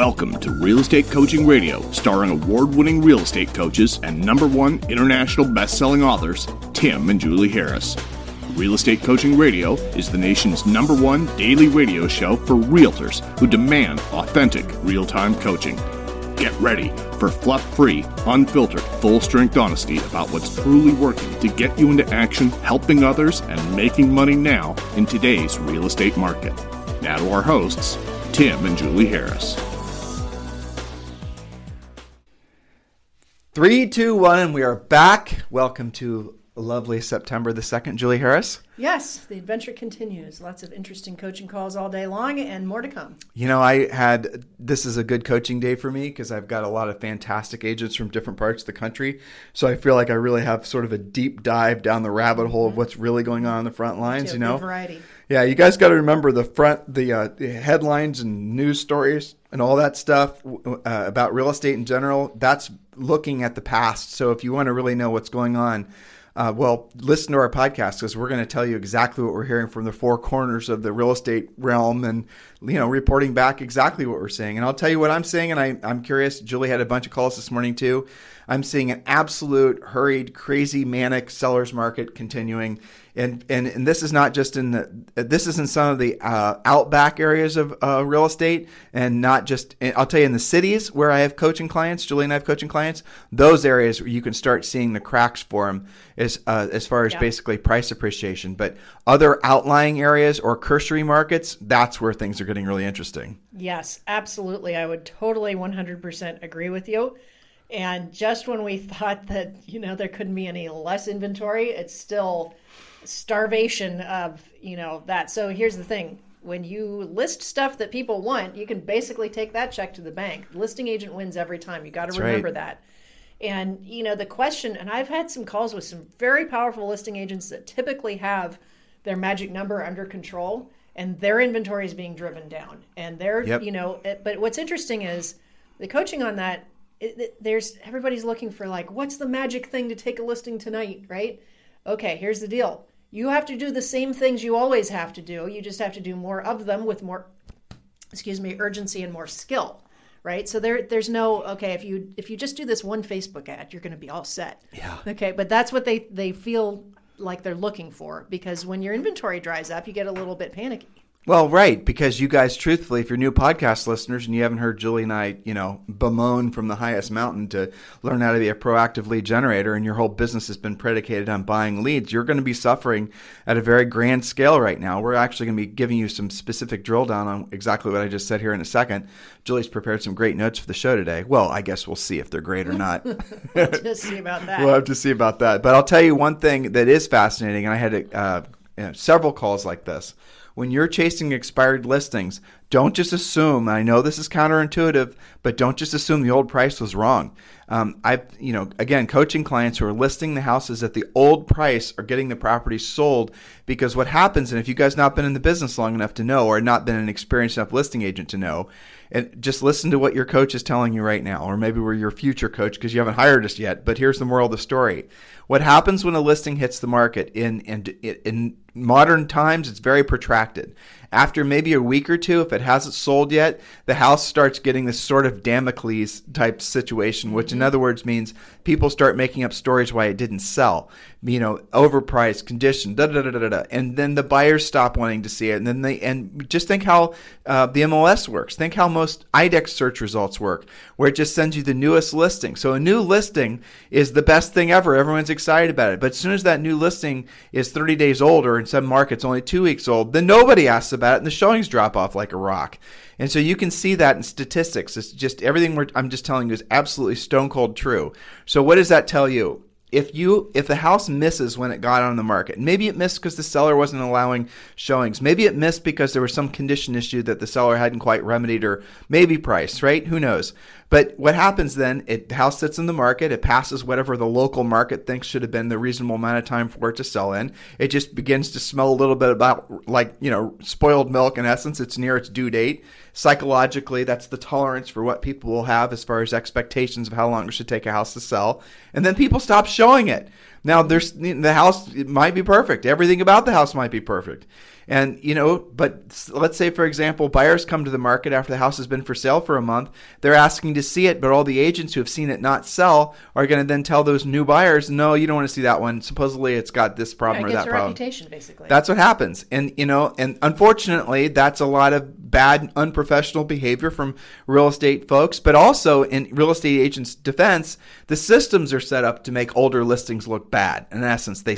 Welcome to Real Estate Coaching Radio, starring award-winning real estate coaches and #1 international best-selling authors, Tim and Julie Harris. Real Estate Coaching Radio is the nation's #1 daily radio show for realtors who demand authentic, real-time coaching. Get ready for fluff-free, unfiltered, full-strength honesty about what's truly working to get you into action, helping others, and making money now in today's real estate market. Now to our hosts, Tim and Julie Harris. 3, 2, 1, and we are back. Welcome to lovely September the 2nd. Julie Harris? Yes, the adventure continues. Lots of interesting coaching calls all day long and more to come. You know, this is a good coaching day for me because I've got a lot of fantastic agents from different parts of the country. So I feel like I really have sort of a deep dive down the rabbit hole of what's really going on the front lines, you know? Variety. Yeah, you guys got to remember the headlines and news stories and all that stuff about real estate in general. That's looking at the past. So if you want to really know what's going on, listen to our podcast because we're going to tell you exactly what we're hearing from the four corners of the real estate realm and, you know, reporting back exactly what we're seeing. And I'll tell you what I'm seeing, and I'm curious. Julie had a bunch of calls this morning too. I'm seeing an absolute hurried, crazy, manic seller's market continuing. And this is not just this is in some of the outback areas of real estate, and not just, I'll tell you, in the cities where I have coaching clients, Julie and I have coaching clients, those areas where you can start seeing the cracks form as far as basically price appreciation. But other outlying areas or cursory markets, that's where things are getting really interesting. Yes, absolutely. I would totally 100% agree with you. And just when we thought that, you know, there couldn't be any less inventory, it's still starvation of, you know, that. So here's the thing. When you list stuff that people want, you can basically take that check to the bank. The listing agent wins every time. You got to remember that. And, you know, the question, and I've had some calls with some very powerful listing agents that typically have their magic number under control, and their inventory is being driven down. And they're, you know, but what's interesting is the coaching on that, everybody's looking for, like, what's the magic thing to take a listing tonight, right? Okay, here's the deal. You have to do the same things you always have to do. You just have to do more of them with more, urgency and more skill, right? So there's no, okay, if you just do this one Facebook ad, you're going to be all set. Yeah. Okay, but that's what they feel like they're looking for, because when your inventory dries up, you get a little bit panicky. Well, right, because you guys, truthfully, if you're new podcast listeners and you haven't heard Julie and I, you know, bemoan from the highest mountain to learn how to be a proactive lead generator, and your whole business has been predicated on buying leads, you're going to be suffering at a very grand scale right now. We're actually going to be giving you some specific drill down on exactly what I just said here in a second. Julie's prepared some great notes for the show today. Well, I guess we'll see if they're great or not. We'll just see about that. We'll have to see about that. But I'll tell you one thing that is fascinating, and I had several calls like this. When you're chasing expired listings, don't just assume, I know this is counterintuitive, but don't just assume the old price was wrong. Again, coaching clients who are listing the houses at the old price are getting the property sold, because what happens, and if you guys not been in the business long enough to know, or not been an experienced enough listing agent to know, and just listen to what your coach is telling you right now, or maybe we're your future coach because you haven't hired us yet, but here's the moral of the story. What happens when a listing hits the market in modern times, it's very protracted. After maybe a week or two, if it hasn't sold yet, the house starts getting this sort of Damocles type situation, which in other words means people start making up stories why it didn't sell. You know, overpriced, condition, and then the buyers stop wanting to see it. And just think how the MLS works. Think how most IDEX search results work, where it just sends you the newest listing. So a new listing is the best thing ever. Everyone's excited about it. But as soon as that new listing is 30 days old, or in some markets only 2 weeks old, then nobody asks about it, and the showings drop off like a rock. And so you can see that in statistics. It's just everything I'm just telling you is absolutely stone cold true. So what does that tell you? If the house misses when it got on the market, maybe it missed because the seller wasn't allowing showings. Maybe it missed because there was some condition issue that the seller hadn't quite remedied, or maybe price, right? Who knows? But what happens then, the house sits in the market, it passes whatever the local market thinks should have been the reasonable amount of time for it to sell in. It just begins to smell a little bit about like, you know, spoiled milk in essence. It's near its due date. Psychologically, that's the tolerance for what people will have as far as expectations of how long it should take a house to sell. And then people stop showing it. Now, the house might be perfect. Everything about the house might be perfect. And, but let's say, for example, buyers come to the market after the house has been for sale for a month. They're asking to see it, but all the agents who have seen it not sell are going to then tell those new buyers, no, you don't want to see that one. Supposedly it's got this problem or that problem. It gets a reputation, basically. That's what happens. And, and unfortunately, that's a lot of bad, unprofessional behavior from real estate folks. But also, in real estate agents' defense, the systems are set up to make older listings look bad. In essence, they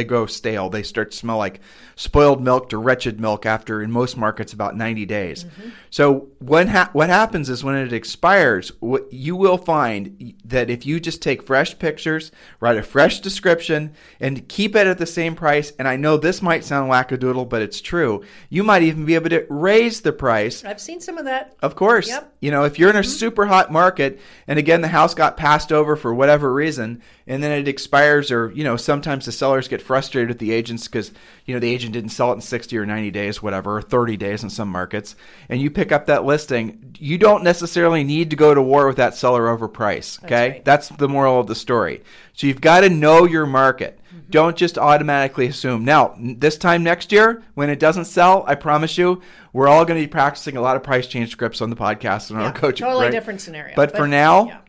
go stale. They start to smell like spoiled milk to wretched milk after, in most markets, about 90 days. Mm-hmm. So what happens is when it expires, what you will find that if you just take fresh pictures, write a fresh description, and keep it at the same price, and I know this might sound wackadoodle, but it's true, you might even be able to raise the price. I've seen some of that. Of course. Yep. If you're in a super hot market, and again, the house got passed over for whatever reason, and then it expires, or, sometimes the sellers get frustrated with the agents because, the agent didn't sell it in 60 or 90 days, whatever, or 30 days in some markets, and you pick up that listing, you don't necessarily need to go to war with that seller over price, okay? That's right. That's the moral of the story. So you've got to know your market. Mm-hmm. Don't just automatically assume. Now, this time next year, when it doesn't sell, I promise you, we're all going to be practicing a lot of price change scripts on the podcast and our coaching. Totally right? different scenario. But for now,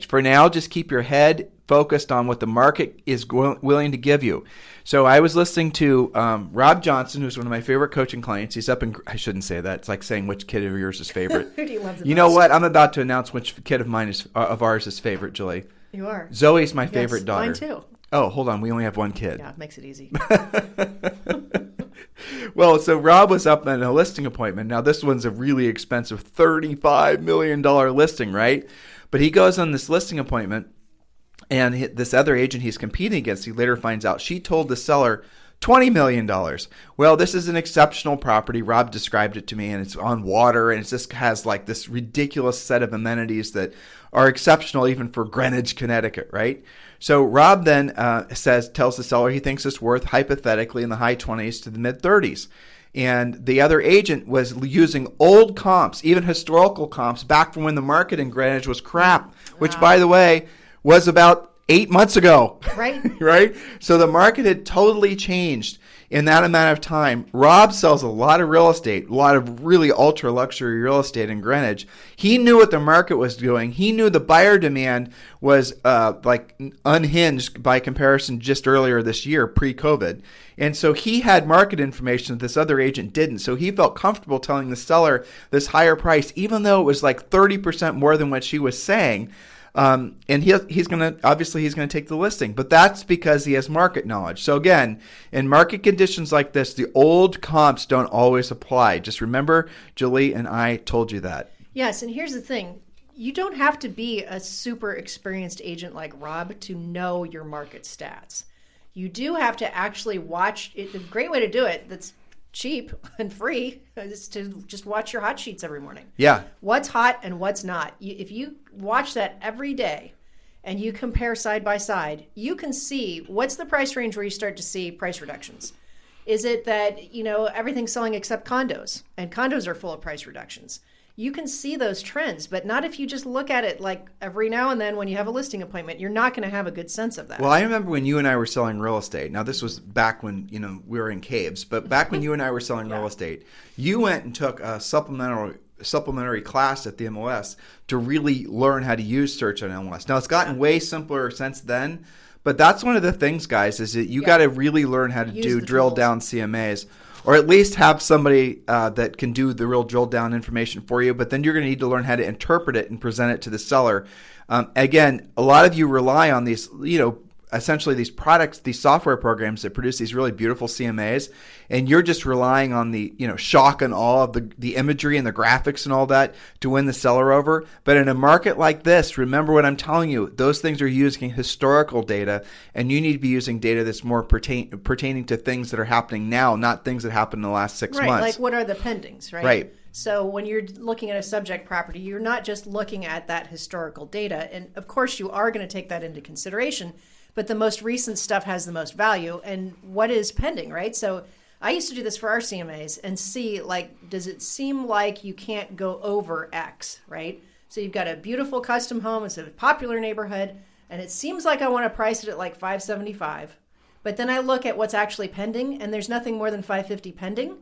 for now, just keep your head focused on what the market is willing to give you. So I was listening to Rob Johnson, who's one of my favorite coaching clients. He's up in, I shouldn't say that. It's like saying which kid of yours is favorite. Who do you love the most? You know what? I'm about to announce which kid of ours is favorite, Julie. You are. Zoe's my favorite daughter. Mine too. Oh, hold on. We only have one kid. Yeah, it makes it easy. Well, so Rob was up on a listing appointment. Now, this one's a really expensive $35 million listing, right? But he goes on this listing appointment, and this other agent he's competing against, he later finds out she told the seller $20 million. Well, this is an exceptional property. Rob described it to me, and it's on water, and it just has like this ridiculous set of amenities that are exceptional even for Greenwich, Connecticut, right? So Rob then tells the seller he thinks it's worth hypothetically in the high 20s to the mid 30s. And the other agent was using old comps, even historical comps, back from when the market in Greenwich was crap, which, by the way, was about 8 months ago. Right. Right? So the market had totally changed in that amount of time. Rob sells a lot of real estate, a lot of really ultra luxury real estate in Greenwich. He knew what the market was doing. He knew the buyer demand was unhinged by comparison just earlier this year, pre-COVID. And so he had market information that this other agent didn't. So he felt comfortable telling the seller this higher price, even though it was like 30% more than what she was saying. And he's going to take the listing, but that's because he has market knowledge. So again, in market conditions like this, the old comps don't always apply. Just remember, Julie and I told you that. Yes. And here's the thing. You don't have to be a super experienced agent like Rob to know your market stats. You do have to actually watch it. The great way to do it that's cheap and free is to just watch your hot sheets every morning. Yeah. What's hot and what's not. If you watch that every day and you compare side by side, you can see what's the price range where you start to see price reductions. Is it that, everything's selling except condos, and condos are full of price reductions? You can see those trends, but not if you just look at it like every now and then when you have a listing appointment. You're not going to have a good sense of that. Well, I remember when you and I were selling real estate. Now, this was back when, we were in caves, but back when you and I were selling real estate, you went and took a supplementary class at the MLS to really learn how to use search on MLS. Now, it's gotten way simpler since then, but that's one of the things, guys, is that you got to really learn how to do drill down CMAs. Or at least have somebody that can do the real drill down information for you. But then you're going to need to learn how to interpret it and present it to the seller. Again, a lot of you rely on these, essentially these products, these software programs that produce these really beautiful CMAs, and you're just relying on the, shock and awe of the imagery and the graphics and all that to win the seller over. But in a market like this, remember what I'm telling you, those things are using historical data, and you need to be using data that's more pertaining to things that are happening now, not things that happened in the last 6 months. Right, like what are the pendings, right? Right. So when you're looking at a subject property, you're not just looking at that historical data. And of course, you are going to take that into consideration. But the most recent stuff has the most value. And what is pending, right? So I used to do this for our CMAs and see, does it seem like you can't go over X, right? So you've got a beautiful custom home. It's a popular neighborhood. and it seems like I want to price it at like $575, but then I look at what's actually pending, and there's nothing more than $550 pending.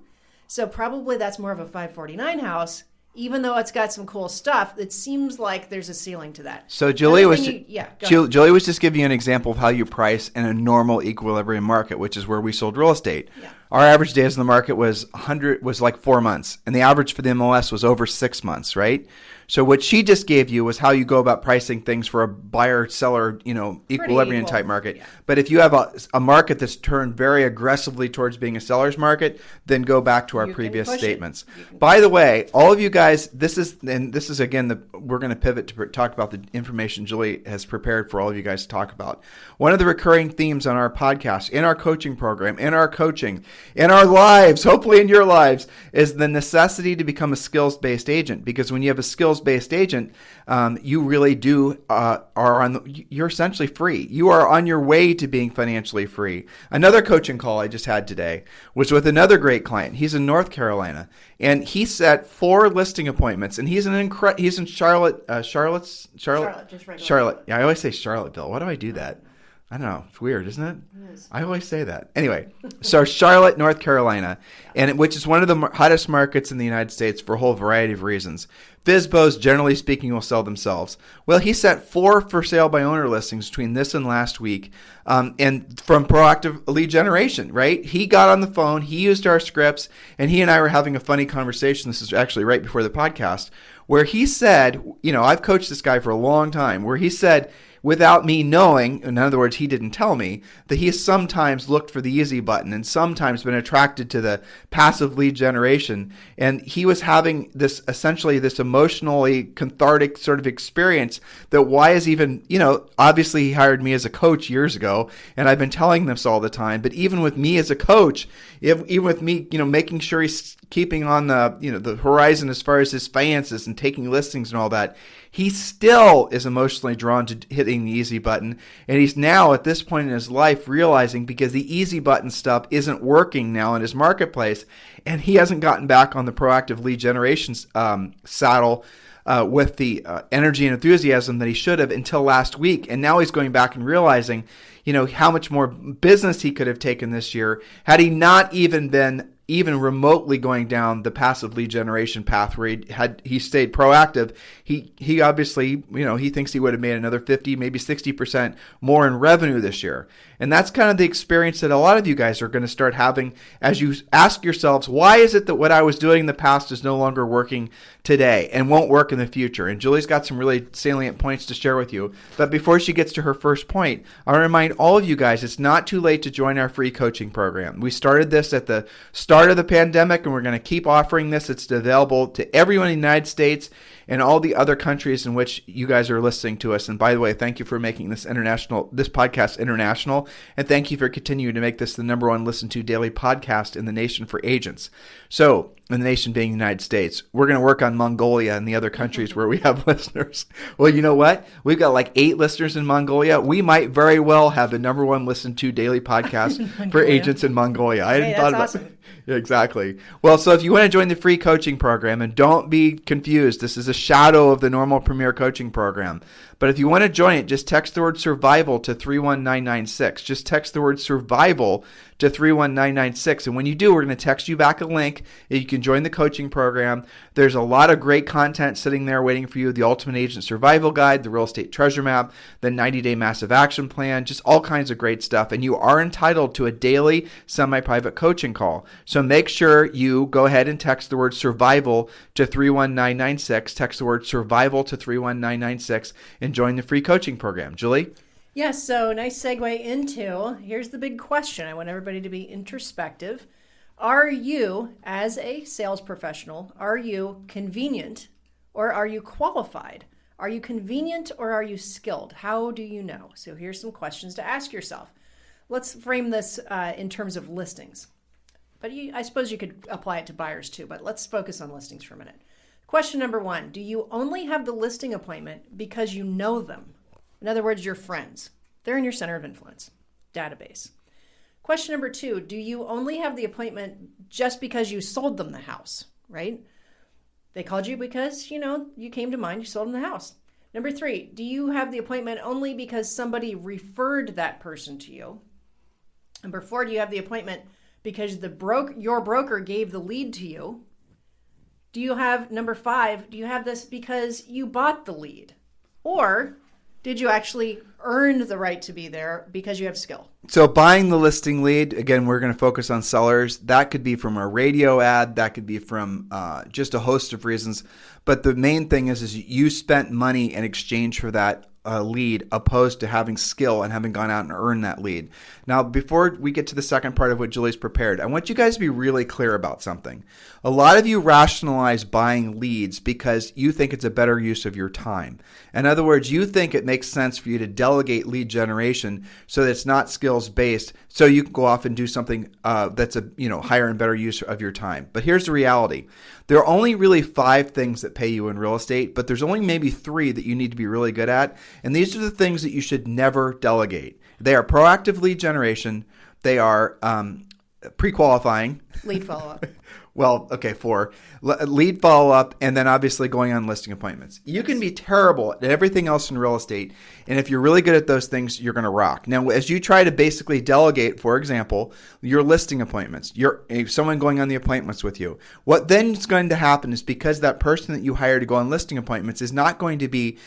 So probably that's more of a $549 house. Even though it's got some cool stuff, it seems like there's a ceiling to that. So Julie was just giving you an example of how you price in a normal equilibrium market, which is where we sold real estate. Yeah. Our average days in the market was like 4 months, and the average for the MLS was over 6 months, right? So what she just gave you was how you go about pricing things for a buyer-seller, equilibrium type market. Yeah. But if you have a market that's turned very aggressively towards being a seller's market, then go back to our previous statements. By the way, all of you guys, this is again, we're going to pivot to talk about the information Julie has prepared for all of you guys to talk about. One of the recurring themes on our podcast, in our coaching program, in our coaching, in our lives, hopefully in your lives, is the necessity to become a skills-based agent. Because when you have a skills-based agent, you really you're essentially free. You are on your way to being financially free. Another coaching call I just had today was with another great client. He's in North Carolina, and he set 4 listing appointments, and he's in Charlotte. Charlotte. Yeah, I always say Charlottesville. Why do I do that? I don't know. It's weird, isn't it? It is. I always say that. Anyway, so Charlotte, North Carolina, which is one of the hottest markets in the United States for a whole variety of reasons. FSBOs, generally speaking, will sell themselves. Well, he set 4 for sale by owner listings between this and last week, and from proactive lead generation, right? He got on the phone, he used our scripts, and he and I were having a funny conversation. This is actually right before the podcast, where he said, I've coached this guy for a long time, where he said, without me knowing, in other words, he didn't tell me, that he has sometimes looked for the easy button and sometimes been attracted to the passive lead generation. And he was having this emotionally cathartic sort of experience that why is even, obviously he hired me as a coach years ago, and I've been telling this all the time, but even with me as a coach, even with me, making sure he's keeping on the horizon as far as his finances and taking listings and all that, he still is emotionally drawn to hitting the easy button. And he's now at this point in his life realizing, because the easy button stuff isn't working now in his marketplace, and he hasn't gotten back on the proactive lead generation saddle with the energy and enthusiasm that he should have until last week. And now he's going back and realizing, how much more business he could have taken this year had he not even been remotely going down the passive lead generation path where he stayed proactive. He obviously, he thinks he would have made another 50, maybe 60% more in revenue this year. And that's kind of the experience that a lot of you guys are going to start having as you ask yourselves, why is it that what I was doing in the past is no longer working today and won't work in the future? And Julie's got some really salient points to share with you. But before she gets to her first point, I want to remind all of you guys, it's not too late to join our free coaching program. We started this at the start of the pandemic, and we're going to keep offering this. It's available to everyone in the United States and all the other countries in which you guys are listening to us. And by the way, thank you for making this podcast international, and thank you for continuing to make this the number 1 listened to daily podcast in the nation for agents. So, in the nation being the United States, we're going to work on Mongolia and the other countries where we have listeners. Well, you know what? We've got like 8 listeners in Mongolia. We might very well have the number 1 listened to daily podcast for agents in Mongolia. I hadn't thought about it. Yeah, exactly. Well, so if you want to join the free coaching program, and don't be confused, this is a shadow of the normal Premier Coaching Program. But if you want to join it, just text the word survival to 31996. Just text the word survival to 31996. And when you do, we're going to text you back a link that you can join the coaching program. There's a lot of great content sitting there waiting for you. The Ultimate Agent Survival Guide, the Real Estate Treasure Map, the 90-Day Massive Action Plan, just all kinds of great stuff. And you are entitled to a daily semi-private coaching call. So make sure you go ahead and text the word survival to 31996. Text the word survival to 31996 and join the free coaching program. Julie? Yes, so nice segue into, here's the big question. I want everybody to be introspective. Are you, as a sales professional, are you convenient or are you qualified? Are you convenient or are you skilled? How do you know? So here's some questions to ask yourself. Let's frame this in terms of listings. But I suppose you could apply it to buyers too, but let's focus on listings for a minute. Question number 1, do you only have the listing appointment because you know them? In other words, your friends. They're in your center of influence database. Question number 2, do you only have the appointment just because you sold them the house, right? They called you because, you came to mind, you sold them the house. Number 3, do you have the appointment only because somebody referred that person to you? Number 4, do you have the appointment because your broker gave the lead to you? Number 5, do you have this because you bought the lead? Or did you actually earn the right to be there because you have skill? So buying the listing lead, again, we're going to focus on sellers. That could be from a radio ad. That could be from just a host of reasons. But the main thing is you spent money in exchange for that lead, opposed to having skill and having gone out and earned that lead. Now, before we get to the second part of what Julie's prepared, I want you guys to be really clear about something. A lot of you rationalize buying leads because you think it's a better use of your time. In other words, you think it makes sense for you to delegate lead generation so that it's not skills based, so you can go off and do something that's a higher and better use of your time. But here's the reality. There are only really 5 things that pay you in real estate, but there's only maybe 3 that you need to be really good at. And these are the things that you should never delegate. They are proactive lead generation. They are pre-qualifying. Lead follow-up. Well, okay, 4. Lead follow-up, and then obviously going on listing appointments. You can be terrible at everything else in real estate, and if you're really good at those things, you're going to rock. Now, as you try to basically delegate, for example, your listing appointments, someone going on the appointments with you, what then is going to happen is because that person that you hire to go on listing appointments is not going to be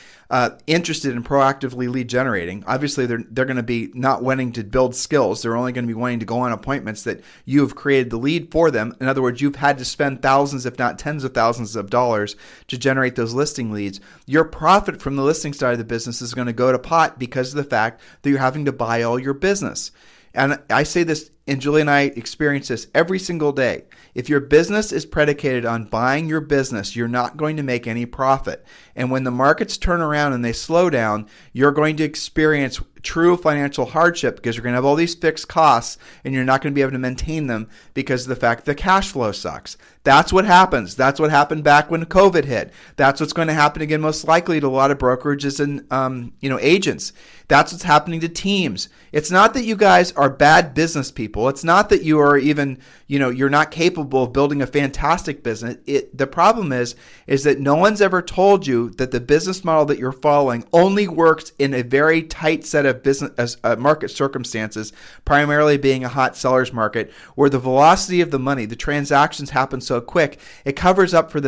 interested in proactively lead generating. Obviously, they're going to be not wanting to build skills. They're only going to be wanting to go on appointments that you have created the lead for them. In other words, you've had to spend thousands, if not tens of thousands of dollars to generate those listing leads. Your profit from the listing side of the business is going to go to pot because of the fact that you're having to buy all your business. And I say this, and Julie and I experience this every single day. If your business is predicated on buying your business, you're not going to make any profit. And when the markets turn around and they slow down, you're going to experience true financial hardship because you're going to have all these fixed costs and you're not going to be able to maintain them because of the fact the cash flow sucks. That's what happens. That's what happened back when COVID hit. That's what's going to happen again most likely to a lot of brokerages and agents. That's what's happening to teams. It's not that you guys are bad business people. It's not that you are even, you're not capable of building a fantastic business. The problem is that no one's ever told you that the business model that you're following only works in a very tight set of business market circumstances, primarily being a hot seller's market, where the velocity of the money, the transactions happen so quick, it covers up for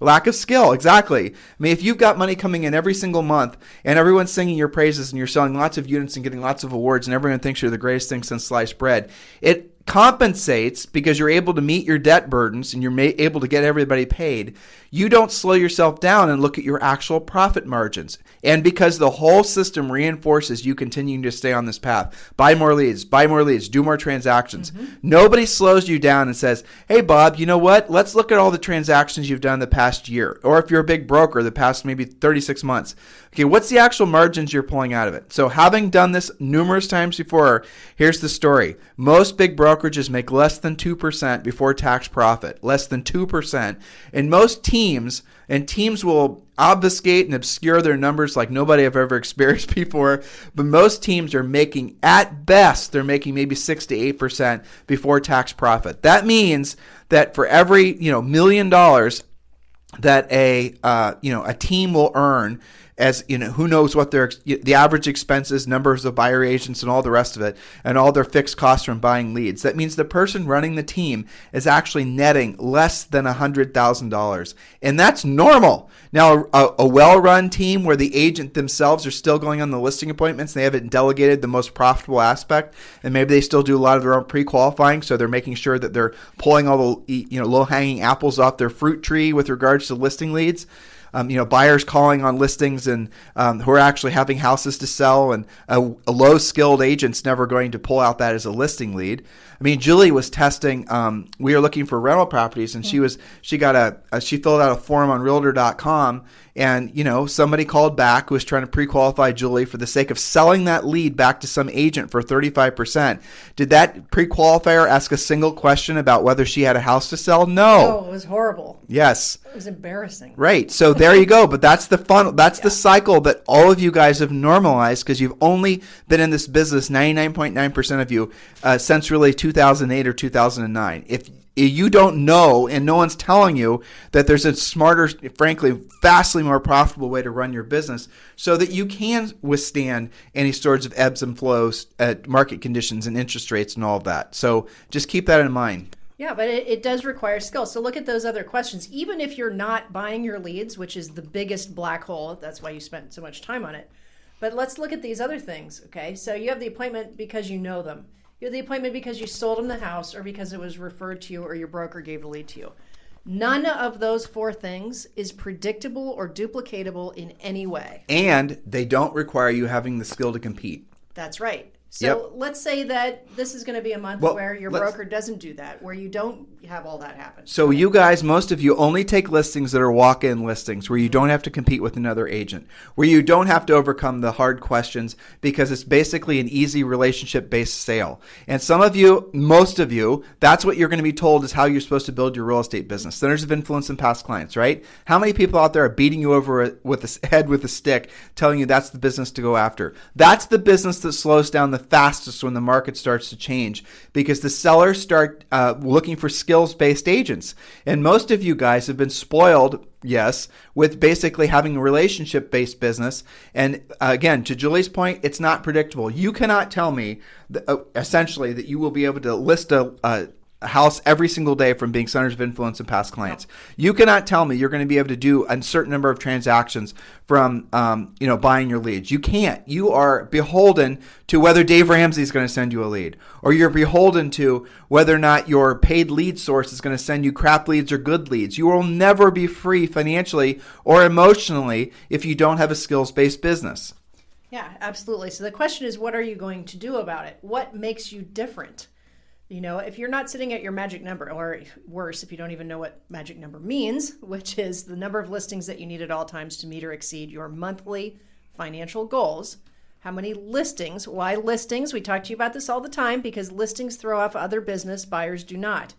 lack of skill. Exactly. I mean, if you've got money coming in every single month and everyone's singing your praises and you're selling lots of units and getting lots of awards and everyone thinks you're the greatest thing since sliced bread, it compensates because you're able to meet your debt burdens and you're able to get everybody paid. You don't slow yourself down and look at your actual profit margins. And because the whole system reinforces you continuing to stay on this path, buy more leads, do more transactions. Mm-hmm. Nobody slows you down and says, hey, Bob, you know what? Let's look at all the transactions you've done the past year. Or if you're a big broker, the past maybe 36 months. Okay, what's the actual margins you're pulling out of it? So having done this numerous times before, here's the story. Most big brokerages make less than 2% before tax profit, less than 2%. And most teams will obfuscate and obscure their numbers like nobody I've ever experienced before, but most teams are making, at best, they're making maybe 6 to 8% before tax profit. That means that for every $1 million that a team will earn, as who knows what the average expenses, numbers of buyer agents, and all the rest of it, and all their fixed costs from buying leads. That means the person running the team is actually netting less than $100,000, and that's normal. Now, a well-run team where the agent themselves are still going on the listing appointments, they haven't delegated the most profitable aspect, and maybe they still do a lot of their own pre-qualifying, so they're making sure that they're pulling all the low-hanging apples off their fruit tree with regards to listing leads. Buyers calling on listings and who are actually having houses to sell, and a low-skilled agent's never going to pull out that as a listing lead. I mean, Julie was testing. We were looking for rental properties, and she filled out a form on Realtor.com, and somebody called back who was trying to pre-qualify Julie for the sake of selling that lead back to some agent for 35%. Did that pre-qualifier ask a single question about whether she had a house to sell? No. Oh, it was horrible. Yes. It was embarrassing. Right. So there you go. But that's the fun. That's the cycle that all of you guys have normalized because you've only been in this business, 99.9% of you, since really 2008 or 2009. you don't know, and no one's telling you that there's a smarter, frankly, vastly more profitable way to run your business so that you can withstand any sorts of ebbs and flows at market conditions and interest rates and all of that. So just keep that in mind. Yeah, but it does require skill. So look at those other questions. Even if you're not buying your leads, which is the biggest black hole, that's why you spent so much time on it. But let's look at these other things, okay? So you have the appointment because you know them. You have the appointment because you sold them the house or because it was referred to you or your broker gave the lead to you. None of those 4 things is predictable or duplicatable in any way. And they don't require you having the skill to compete. That's right. So let's say that this is going to be a month where your broker doesn't do that, where you don't have all that happen. So you guys, most of you only take listings that are walk-in listings where you don't have to compete with another agent, where you don't have to overcome the hard questions because it's basically an easy relationship-based sale. And some of you, most of you, that's what you're going to be told is how you're supposed to build your real estate business. Centers of influence and past clients, right? How many people out there are beating you over with a head with a stick, telling you that's the business to go after? That's the business that slows down the fastest when the market starts to change because the sellers start looking for skills-based agents. And most of you guys have been spoiled, yes, with basically having a relationship-based business. And again, to Julie's point, it's not predictable. You cannot tell me essentially that you will be able to list a house every single day from being centers of influence and past clients. You cannot tell me you're going to be able to do a certain number of transactions from buying your leads. You can't. You are beholden to whether Dave Ramsey is going to send you a lead, or you're beholden to whether or not your paid lead source is going to send you crap leads or good leads. You will never be free financially or emotionally if you don't have a skills-based business. Yeah, absolutely. So the question is, what are you going to do about it? What makes you different? If you're not sitting at your magic number, or worse, if you don't even know what magic number means, which is the number of listings that you need at all times to meet or exceed your monthly financial goals. How many listings? Why listings? We talk to you about this all the time because listings throw off other business, buyers do not.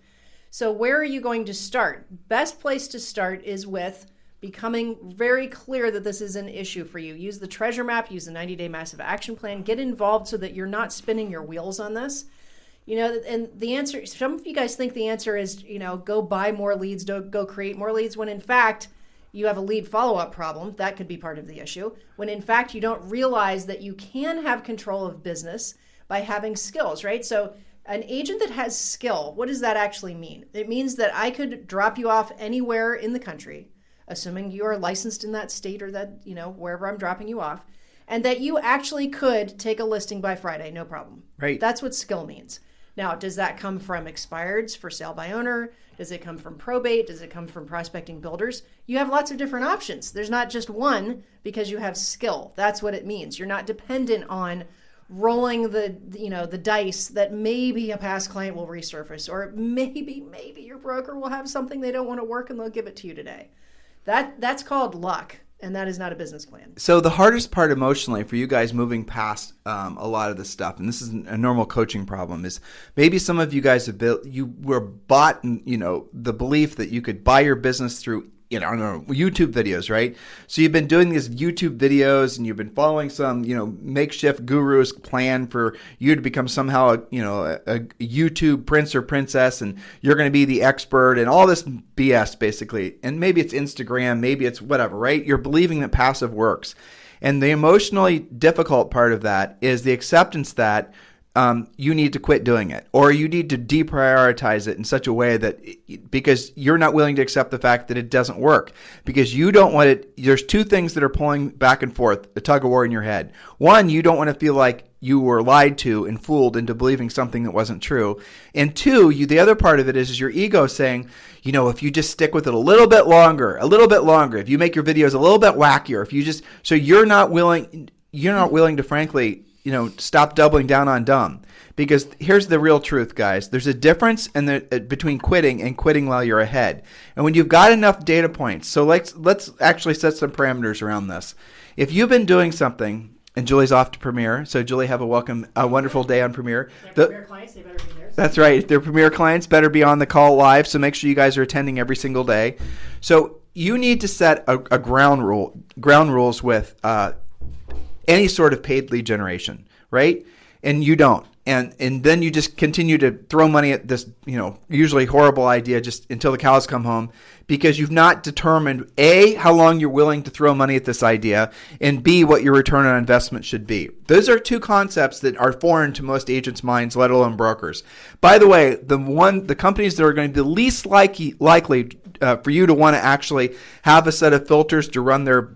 So where are you going to start? Best place to start is with becoming very clear that this is an issue for you. Use the treasure map, use the 90-day massive action plan, get involved so that you're not spinning your wheels on this. And the answer, some of you guys think the answer is, go buy more leads, go create more leads, when in fact, you have a lead follow-up problem. That could be part of the issue. When in fact, you don't realize that you can have control of business by having skills, right? So an agent that has skill, what does that actually mean? It means that I could drop you off anywhere in the country, assuming you are licensed in that state or that, wherever I'm dropping you off, and that you actually could take a listing by Friday, no problem. Right. That's what skill means. Now, does that come from expireds for sale by owner? Does it come from probate? Does it come from prospecting builders? You have lots of different options. There's not just one because you have skill. That's what it means. You're not dependent on rolling the dice that maybe a past client will resurface, or maybe your broker will have something they don't want to work and they'll give it to you today. That's called luck. And that is not a business plan. So the hardest part emotionally for you guys moving past a lot of this stuff, and this is a normal coaching problem, is maybe some of you guys you were bought, the belief that you could buy your business through YouTube videos, right? So you've been doing these YouTube videos and you've been following some, makeshift guru's plan for you to become somehow a YouTube prince or princess, and you're going to be the expert and all this BS basically. And maybe it's Instagram, maybe it's whatever, right? You're believing that passive works. And the emotionally difficult part of that is the acceptance that you need to quit doing it, or you need to deprioritize it in such a way that because you're not willing to accept the fact that it doesn't work, because you don't want it. There's two things that are pulling back and forth, a tug of war in your head. One, you don't want to feel like you were lied to and fooled into believing something that wasn't true. And two, the other part of it is your ego saying, if you just stick with it a little bit longer, if you make your videos a little bit wackier, so you're not willing to frankly, stop doubling down on dumb. Because here's the real truth, guys. There's a difference between quitting and quitting while you're ahead. And when you've got enough data points, so let's actually set some parameters around this. If you've been doing something, and Julie's off to Premiere, so Julie, have a wonderful day on Premiere. Premier clients, they better be there. That's right. Their Premiere clients better be on the call live, so make sure you guys are attending every single day. So you need to set a ground rules with any sort of paid lead generation, right? And you don't. And then you just continue to throw money at this, usually horrible idea just until the cows come home, because you've not determined A, how long you're willing to throw money at this idea, and B, what your return on investment should be. Those are two concepts that are foreign to most agents' minds, let alone brokers. By the way, the companies that are going to be the least likely for you to want to actually have a set of filters to run their,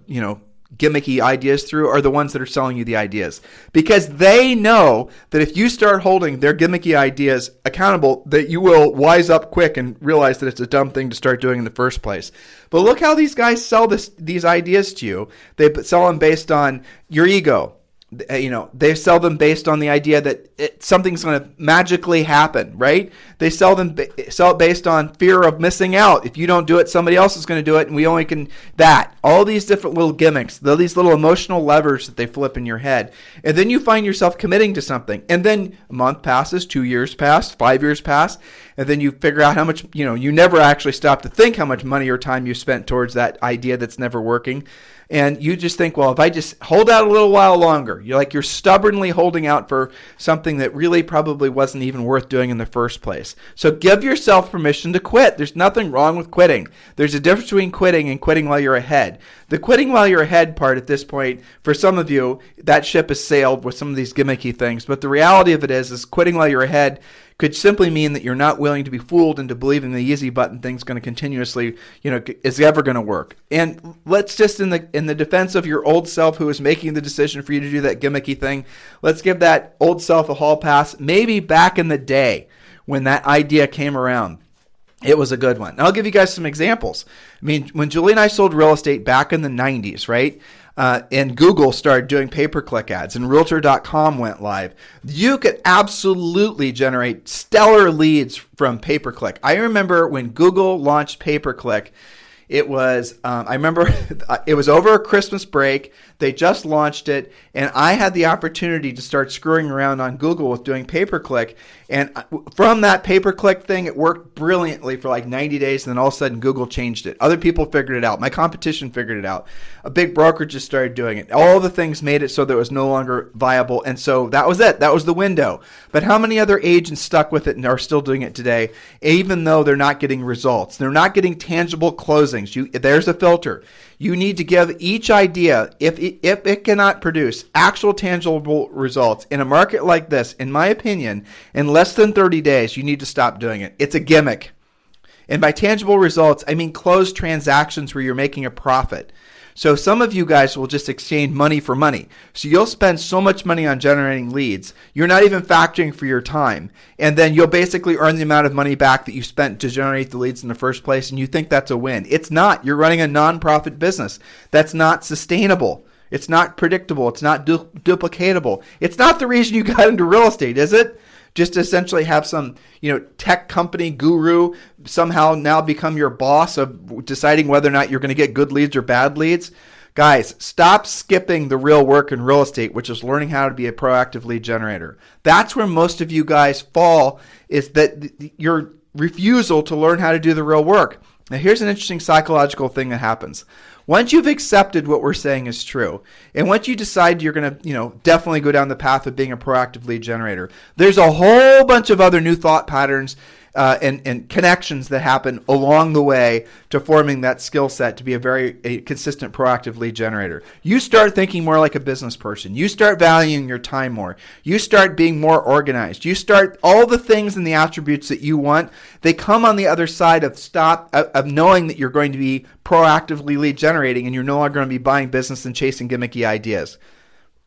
gimmicky ideas through are the ones that are selling you the ideas, because they know that if you start holding their gimmicky ideas accountable, that you will wise up quick and realize that it's a dumb thing to start doing in the first place. But look how these guys sell these ideas to you. They sell them based on your ego. They sell them based on the idea that something's going to magically happen, right? They sell it based on fear of missing out. If you don't do it, somebody else is going to do it, and we only can that. All these different little gimmicks, these little emotional levers that they flip in your head. And then you find yourself committing to something. And then a month passes, 2 years pass, 5 years pass, and then you figure out how much, you never actually stop to think how much money or time you spent towards that idea that's never working. And you just think, well, if I just hold out a little while longer, you're stubbornly holding out for something that really probably wasn't even worth doing in the first place. So give yourself permission to quit. There's nothing wrong with quitting. There's a difference between quitting and quitting while you're ahead. The quitting while you're ahead part at this point, for some of you, that ship has sailed with some of these gimmicky things. But the reality of it is quitting while you're ahead could simply mean that you're not willing to be fooled into believing the easy button thing's going to continuously, is ever going to work. And let's just, in the defense of your old self who is making the decision for you to do that gimmicky thing, let's give that old self a hall pass. Maybe back in the day when that idea came around, it was a good one. And I'll give you guys some examples. I mean, when Julie and I sold real estate back in the 90s, right? And Google started doing pay-per-click ads, and Realtor.com went live. You could absolutely generate stellar leads from pay-per-click. I remember when Google launched pay-per-click, it was, I remember it was over a Christmas break. They just launched it, and I had the opportunity to start screwing around on Google with doing pay-per-click. And from that pay-per-click thing, it worked brilliantly for like 90 days, and then all of a sudden Google changed it. Other people figured it out. My competition figured it out. A big brokerage just started doing it. All the things made it so that it was no longer viable, and so that was it. That was the window. But how many other agents stuck with it and are still doing it today, even though they're not getting results? They're not getting tangible closings. There's a filter. You need to give each idea, if it cannot produce actual tangible results in a market like this, in my opinion, in less than 30 days, you need to stop doing it. It's a gimmick. And by tangible results, I mean closed transactions where you're making a profit. So some of you guys will just exchange money for money. So you'll spend so much money on generating leads, you're not even factoring for your time. And then you'll basically earn the amount of money back that you spent to generate the leads in the first place, and you think that's a win. It's not. You're running a non-profit business. That's not sustainable. It's not predictable. It's not duplicatable. It's not the reason you got into real estate, is it? Just to essentially have some, tech company guru somehow now become your boss of deciding whether or not you're going to get good leads or bad leads. Guys, stop skipping the real work in real estate, which is learning how to be a proactive lead generator. That's where most of you guys fall, is that your refusal to learn how to do the real work. Now, here's an interesting psychological thing that happens. Once you've accepted what we're saying is true, and once you decide you're going to, definitely go down the path of being a proactive lead generator, there's a whole bunch of other new thought patterns and connections that happen along the way to forming that skill set to be a consistent proactive lead generator. You start thinking more like a business person. You start valuing your time more. You start being more organized. You start all the things and the attributes that you want. They come on the other side of knowing that you're going to be proactively lead generating, and you're no longer going to be buying business and chasing gimmicky ideas.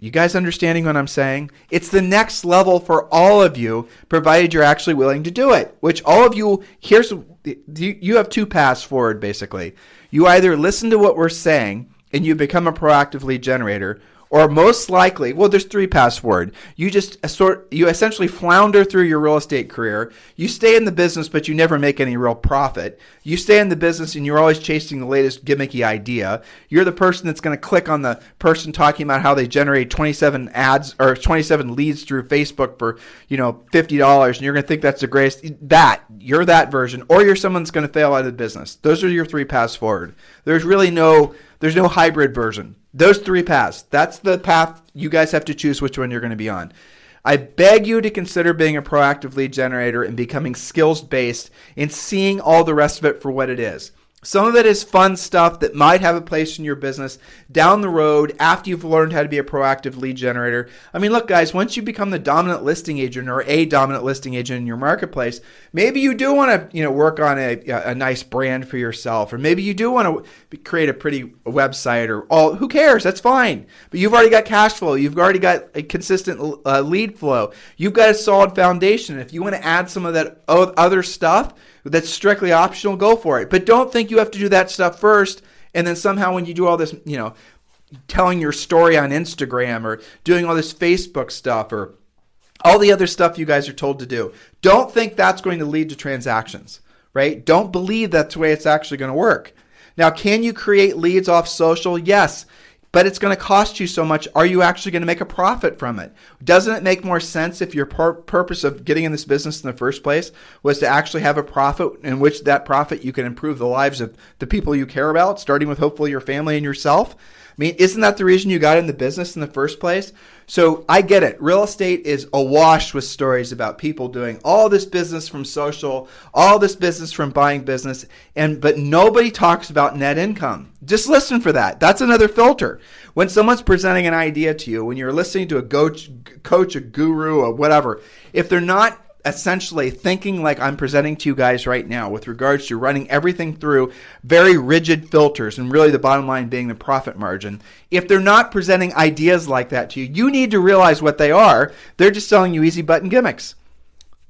You guys understanding what I'm saying? It's the next level for all of you, provided you're actually willing to do it, which all of you, you have two paths forward, basically. You either listen to what we're saying and you become a proactive lead generator, or most likely, well, there's three paths forward. You essentially flounder through your real estate career. You stay in the business, but you never make any real profit. You stay in the business and you're always chasing the latest gimmicky idea. You're the person that's going to click on the person talking about how they generate 27 ads or 27 leads through Facebook for, $50, and you're going to think that's the greatest. You're that version, or you're someone that's going to fail out of the business. Those are your three paths forward. There's no hybrid version. Those three paths. That's the path you guys have to choose which one you're going to be on. I beg you to consider being a proactive lead generator and becoming skills-based and seeing all the rest of it for what it is. Some of it is fun stuff that might have a place in your business down the road after you've learned how to be a proactive lead generator. I mean, look, guys, once you become the dominant listing agent or a dominant listing agent in your marketplace, maybe you do want to, work on a nice brand for yourself, or maybe you do want to create a pretty website, or all. Who cares? That's fine. But you've already got cash flow. You've already got a consistent lead flow. You've got a solid foundation. If you want to add some of that other stuff that's strictly optional, go for it. But don't think you have to do that stuff first, and then somehow when you do all this, telling your story on Instagram or doing all this Facebook stuff or all the other stuff you guys are told to do, don't think that's going to lead to transactions, right? Don't believe that's the way it's actually going to work. Now, can you create leads off social? Yes. But it's going to cost you so much. Are you actually going to make a profit from it? Doesn't it make more sense if your purpose of getting in this business in the first place was to actually have a profit, in which that profit you can improve the lives of the people you care about, starting with hopefully your family and yourself? I mean, isn't that the reason you got in the business in the first place? So I get it. Real estate is awash with stories about people doing all this business from social, all this business from buying business, but nobody talks about net income. Just listen for that. That's another filter. When someone's presenting an idea to you, when you're listening to a coach, a guru, or whatever, if they're not essentially thinking like I'm presenting to you guys right now with regards to running everything through very rigid filters, and really the bottom line being the profit margin, if they're not presenting ideas like that to you, you need to realize what they are. They're just selling you easy button gimmicks.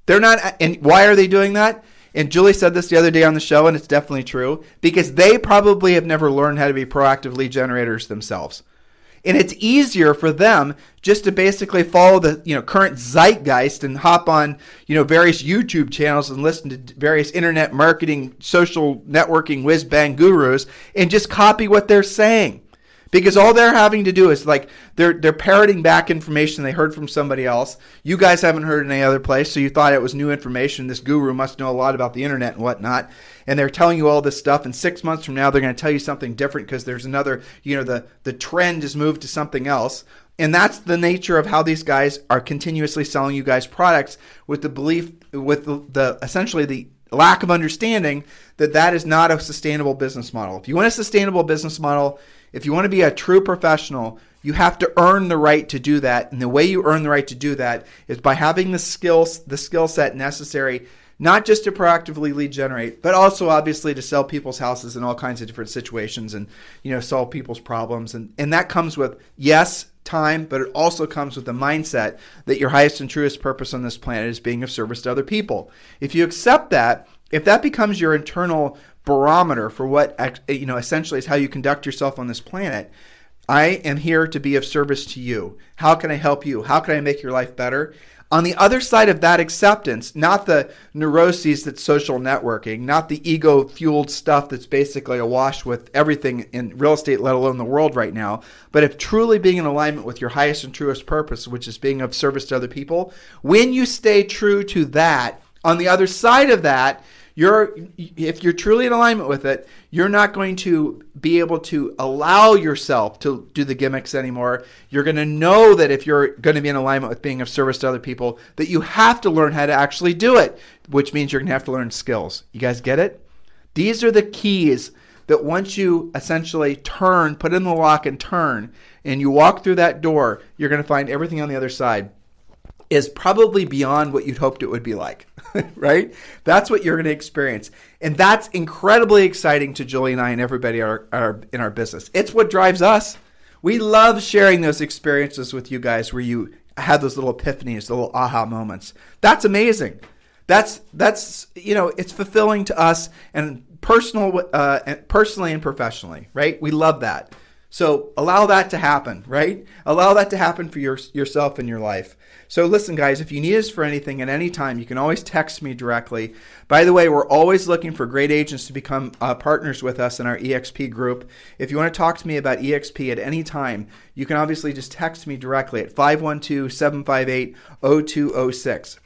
They're not. And why are they doing that? And Julie said this the other day on the show, and it's definitely true, because they probably have never learned how to be proactive lead generators themselves. And it's easier for them just to basically follow the current zeitgeist and hop on various YouTube channels and listen to various internet marketing, social networking whiz bang gurus and just copy what they're saying. Because all they're having to do is they're parroting back information they heard from somebody else. You guys haven't heard in any other place, so you thought it was new information. This guru must know a lot about the internet and whatnot. And they're telling you all this stuff, and 6 months from now they're going to tell you something different because there's another, the trend has moved to something else. And that's the nature of how these guys are continuously selling you guys products, with the belief, with the essentially the lack of understanding that is not a sustainable business model. If you want a sustainable business model, if you want to be a true professional, you have to earn the right to do that. And the way you earn the right to do that is by having the skill set necessary, not just to proactively lead generate, but also obviously to sell people's houses in all kinds of different situations and solve people's problems. And that comes with, yes, time, but it also comes with the mindset that your highest and truest purpose on this planet is being of service to other people. If you accept that, if that becomes your internal barometer for what essentially is how you conduct yourself on this planet, I am here to be of service to you. How can I help you? How can I make your life better? On the other side of that acceptance, not the neuroses that's social networking, not the ego-fueled stuff that's basically awash with everything in real estate, let alone the world right now, but if truly being in alignment with your highest and truest purpose, which is being of service to other people, when you stay true to that, on the other side of that, if you're truly in alignment with it, you're not going to be able to allow yourself to do the gimmicks anymore. You're going to know that if you're going to be in alignment with being of service to other people, that you have to learn how to actually do it, which means you're going to have to learn skills. You guys get it? These are the keys that once you essentially put in the lock and turn, and you walk through that door, you're going to find everything on the other side is probably beyond what you'd hoped it would be like, right? That's what you're going to experience. And that's incredibly exciting to Julie and I and everybody are in our business. It's what drives us. We love sharing those experiences with you guys where you had those little epiphanies, the little aha moments. That's amazing. That's it's fulfilling to us and personally and professionally, right? We love that. So allow that to happen, right? Allow that to happen for yourself in your life. So listen, guys, if you need us for anything at any time, you can always text me directly. By the way, we're always looking for great agents to become partners with us in our EXP group. If you want to talk to me about EXP at any time, you can obviously just text me directly at 512-758-0206.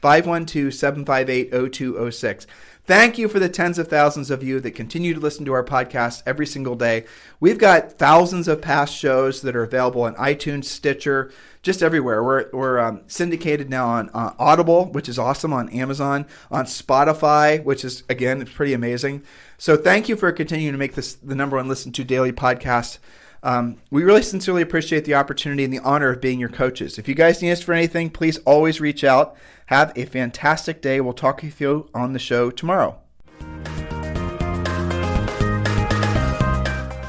512-758-0206. Thank you for the tens of thousands of you that continue to listen to our podcast every single day. We've got thousands of past shows that are available on iTunes, Stitcher, just everywhere. We're syndicated now on Audible, which is awesome, on Amazon, on Spotify, which is, again, it's pretty amazing. So thank you for continuing to make this the number one listened to daily podcast. We really sincerely appreciate the opportunity and the honor of being your coaches. If you guys need us for anything, please always reach out. Have a fantastic day. We'll talk with you on the show tomorrow.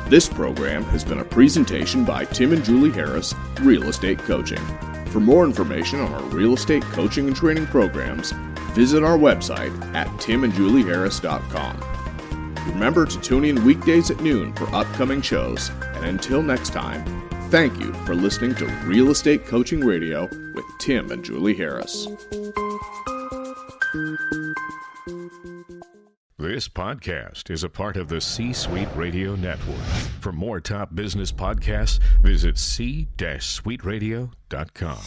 This program has been a presentation by Tim and Julie Harris, Real Estate Coaching. For more information on our real estate coaching and training programs, visit our website at timandjulieharris.com. Remember to tune in weekdays at noon for upcoming shows. And until next time, thank you for listening to Real Estate Coaching Radio with Tim and Julie Harris. This podcast is a part of the C-Suite Radio Network. For more top business podcasts, visit c-suiteradio.com.